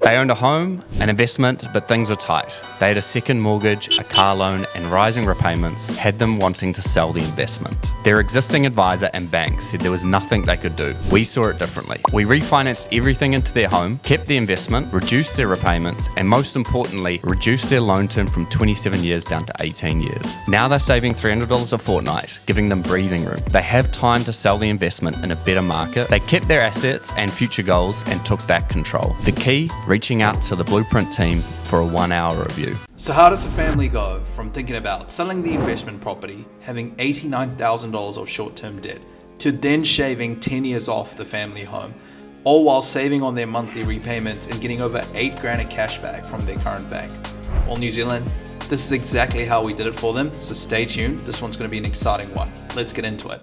They owned a home, an investment, but things were tight. They had a second mortgage, a car loan, and rising repayments had them wanting to sell the investment. Their existing advisor and bank said there was nothing they could do. We saw it differently. We refinanced everything into their home, kept the investment, reduced their repayments, and most importantly, reduced their loan term from 27 years down to 18 years. Now they're saving $300 a fortnight, giving them breathing room. They have time to sell the investment in a better market. They kept their assets and future goals and took back control. The key, reaching out to the Blueprint team for a 1-hour review. So how does a family go from thinking about selling the investment property, having $89,000 of short-term debt, to then shaving 10 years off the family home, all while saving on their monthly repayments and getting over $8,000 of cash back from their current bank? Well, New Zealand, this is exactly how we did it for them, so stay tuned. This one's going to be an exciting one. Let's get into it.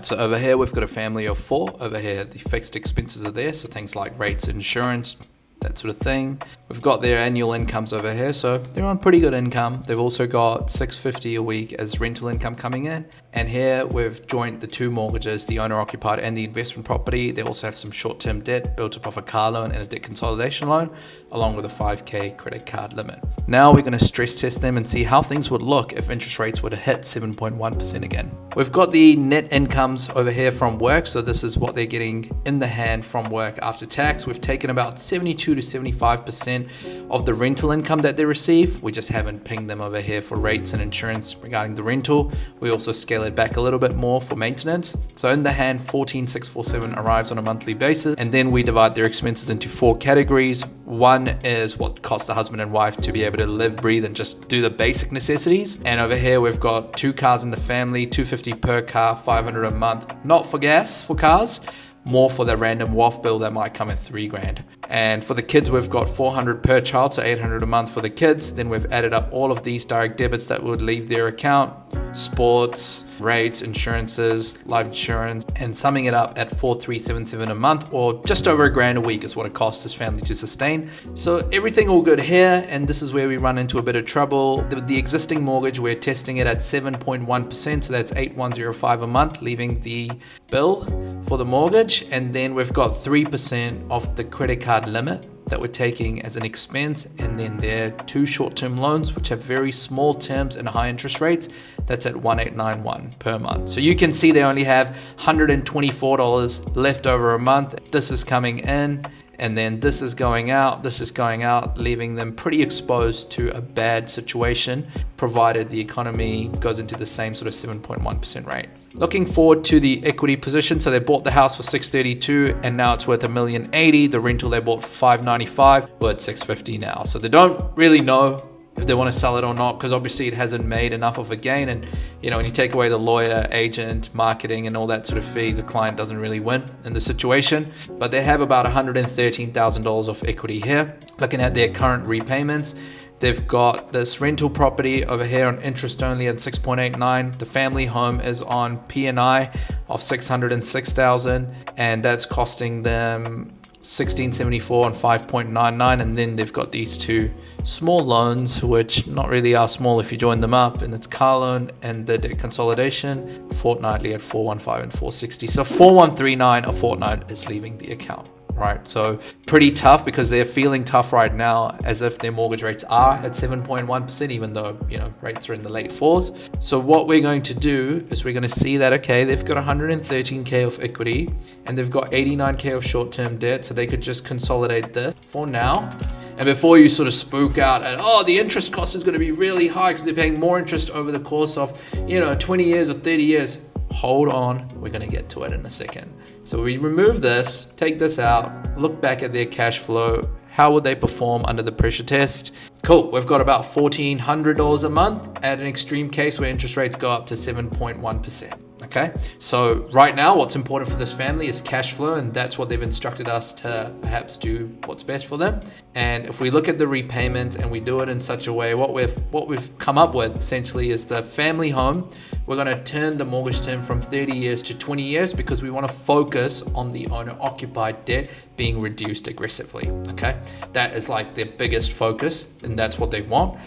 So over here, we've got a family of 4. Over here, the fixed expenses are there. So things like rates, insurance, that sort of thing. We've got their annual incomes over here. So they're on pretty good income. They've also got $650 a week as rental income coming in. And here we've joined the 2 mortgages, the owner occupied and the investment property. They also have some short-term debt built up of a car loan and a debt consolidation loan, along with a $5,000 credit card limit. Now we're going to stress test them and see how things would look if interest rates were to hit 7.1% again. We've got the net incomes over here from work. So this is what they're getting in the hand from work after tax. We've taken about 72 to 75% of the rental income that they receive. We just haven't pinged them over here for rates and insurance regarding the rental. We also scale it back a little bit more for maintenance. So in the hand, 14,647 arrives on a monthly basis. And then we divide their expenses into 4 categories. One is what costs the husband and wife to be able to live, breathe, and just do the basic necessities. And over here, we've got 2 cars in the family, $250 per car, $500 a month, not for gas for cars, more for the random WAF bill that might come at $3,000. And for the kids, we've got $400 per child, so $800 a month for the kids. Then we've added up all of these direct debits that would leave their account, sports, rates, insurances, life insurance, and summing it up at $4,377 a month, or just over $1,000 a week is what it costs this family to sustain. So everything all good here, and this is where we run into a bit of trouble. The existing mortgage, we're testing it at 7.1%, so that's $8,105 a month, leaving the bill for the mortgage. And then we've got 3% of the credit card limit that we're taking as an expense, and then there are 2 short-term loans which have very small terms and high interest rates. That's at $1,891 per month. So you can see they only have $124 left over a month. This is coming in, and then this is going out, leaving them pretty exposed to a bad situation, provided the economy goes into the same sort of 7.1% rate. Looking forward to the equity position. So they bought the house for $632 and now it's worth $1,080,000. The rental they bought for $595, well, it's $650 now. So they don't really know if they want to sell it or not, because obviously it hasn't made enough of a gain. And when you take away the lawyer, agent, marketing, and all that sort of fee, the client doesn't really win in the situation. But they have about $113,000 of equity here. Looking at their current repayments, they've got this rental property over here on interest only at 6.89. The family home is on P&I of $606,000, and that's costing them $1,674 and 5.99. And then they've got these 2 small loans, which not really are small if you join them up, and it's car loan and the debt consolidation fortnightly at $415 and $460. So $4,139 a fortnight is leaving the account. Right, so pretty tough, because they're feeling tough right now as if their mortgage rates are at 7.1%, even though rates are in the late 4s. So what we're going to do is we're going to see that, okay, they've got $113K of equity and they've got $89K of short-term debt, so they could just consolidate this for now. And before you sort of spook out at, oh, the interest cost is going to be really high because they're paying more interest over the course of 20 years or 30 years, hold on, we're going to get to it in a second. So we remove this, take this out, look back at their cash flow. How would they perform under the pressure test? Cool, we've got about $1,400 a month at an extreme case where interest rates go up to 7.1%. Okay, so right now what's important for this family is cash flow, and that's what they've instructed us to perhaps do what's best for them. And if we look at the repayment and we do it in such a way, what we've come up with essentially is the family home. We're going to turn the mortgage term from 30 years to 20 years because we want to focus on the owner occupied debt being reduced aggressively. Okay, that is like their biggest focus, and that's what they want.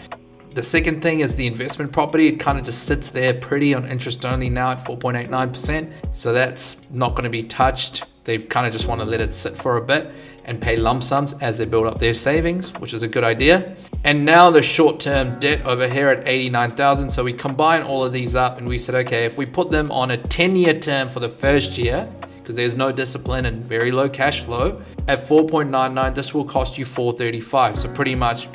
The second thing is the investment property. It kind of just sits there pretty on interest only now at 4.89%. So that's not going to be touched. They kind of just want to let it sit for a bit and pay lump sums as they build up their savings, which is a good idea. And now the short-term debt over here at 89,000. So we combine all of these up and we said, okay, if we put them on a 10-year term for the first year, because there's no discipline and very low cash flow, at 4.99, this will cost you 435. So pretty much,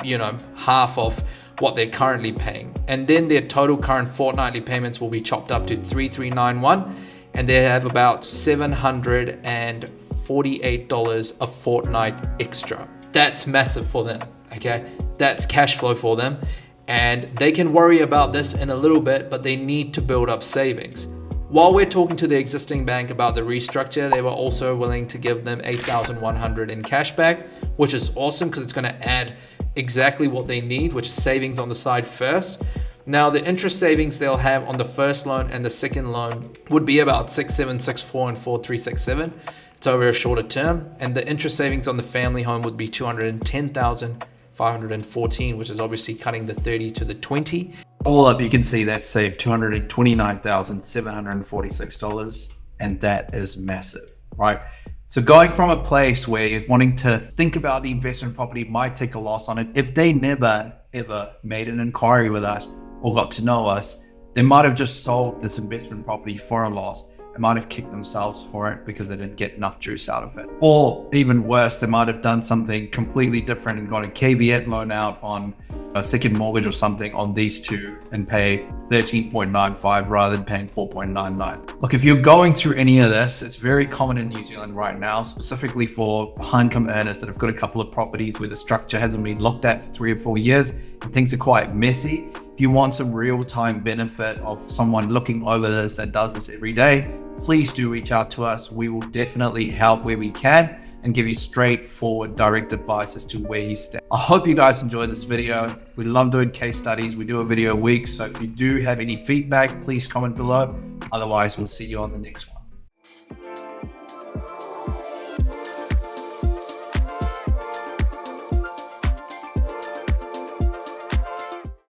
half of what they're currently paying. And then their total current fortnightly payments will be chopped up to 3391, and they have about $748 a fortnight extra. That's massive for them, okay? That's cash flow for them, and they can worry about this in a little bit, but they need to build up savings. While we're talking to the existing bank about the restructure, they were also willing to give them $8,100 in cash back, which is awesome because it's going to add exactly what they need, which is savings on the side first. Now, the interest savings they'll have on the first loan and the second loan would be about 6764 and 4367. It's over a shorter term. And the interest savings on the family home would be 210,514, which is obviously cutting the 30 to the 20. All up, you can see they've saved $229,746, and that is massive, right? So going from a place where you're wanting to think about the investment property, might take a loss on it, if they never ever made an inquiry with us or got to know us, they might have just sold this investment property for a loss. They might have kicked themselves for it because they didn't get enough juice out of it. Or even worse, they might have done something completely different and got a caveat loan out on a second mortgage or something on these two and pay 13.95 rather than paying 4.99. Look, if you're going through any of this, it's very common in New Zealand right now, specifically for high-income earners that have got a couple of properties where the structure hasn't been looked at for 3 or 4 years and things are quite messy. If you want some real-time benefit of someone looking over this that does this every day, please do reach out to us. We will definitely help where we can and give you straightforward, direct advice as to where you stand. I hope you guys enjoyed this video. We love doing case studies. We do a video a week. So if you do have any feedback, please comment below. Otherwise, we'll see you on the next one.